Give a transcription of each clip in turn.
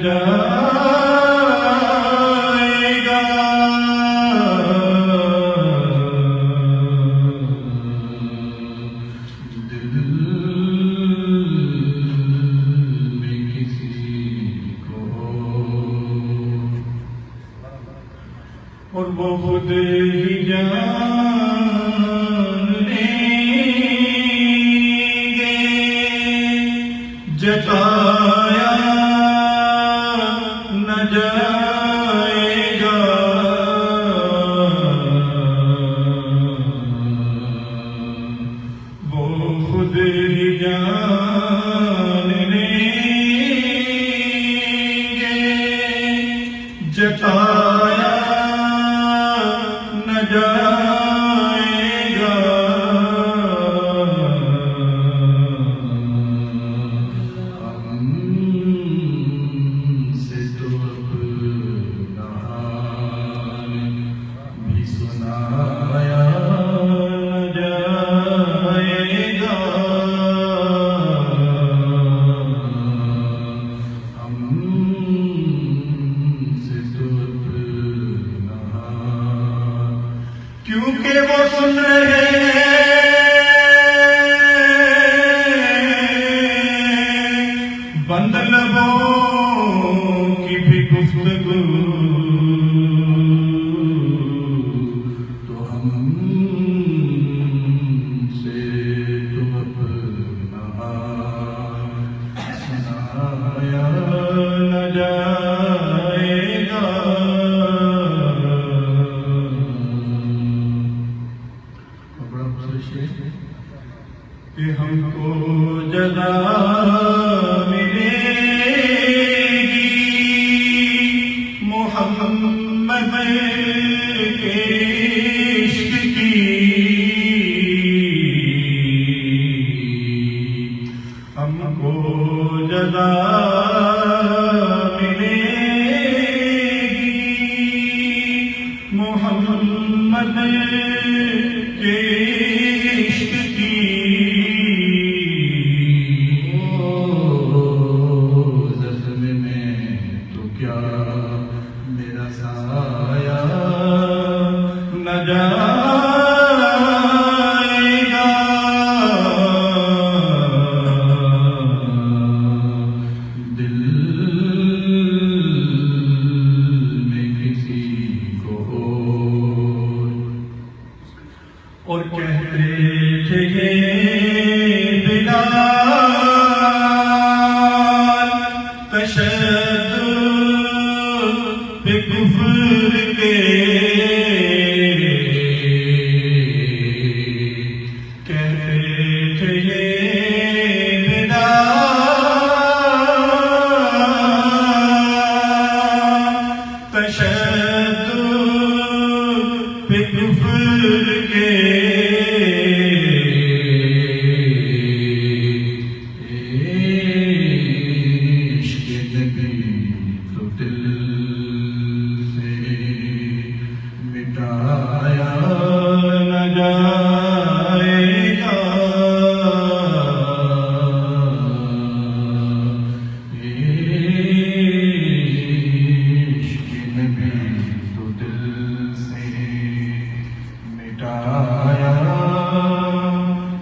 جائے گا دل میں کسی کو اور وہ خود ہی جان لیں گے جتایا نہ جائے گا وہ خود ہی جان لیں گے جتایا نہ جائے گا ہم سے تو اپنا حال بھی سنایا نہ جائے گا ہم سے تو اپنا کیونکہ وہ سن رہے ہیں بند لبوں کی بھی گفتگو تو ہم سے تو اپنا سنایا نہ جائے گا کہ ہم کو جزا ملے گی محمد کے عشق کی ہم کو جزا ملے گی محمد کے عشق کی زخم میں تو کیا میرا سایہ نہ جائے گا دل میں کسی کو اور کہتے تھے یہ بلال تشدد پہ کفر کے کہتے تھے یہ بلال تشدد پہ کفر کے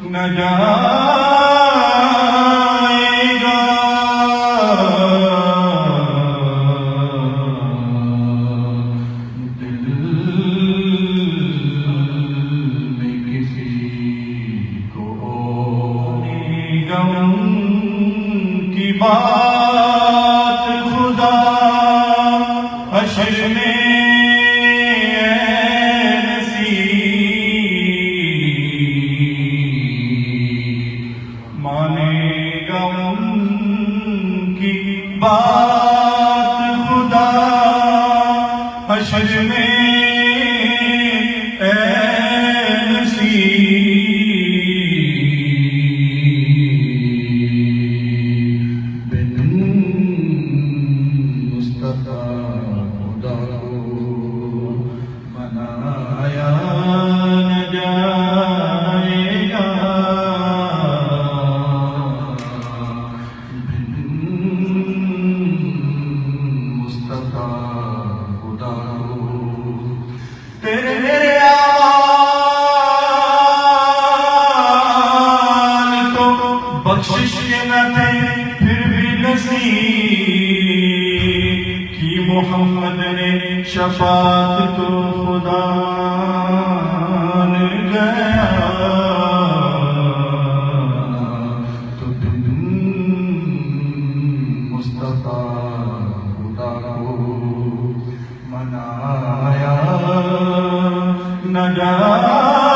نہ جائے گا دل میں کسی کو غم کی بات خدا حشر میں بات خدا حشر میں اے نصیب بن مصطفیٰ خدا کو بنایا نہ جائے گا پھر بھی نصیب کی محمد نے شفاعت کو خدا نے گیا تو بن مصطفیٰ خدا کو منایا نہ جائے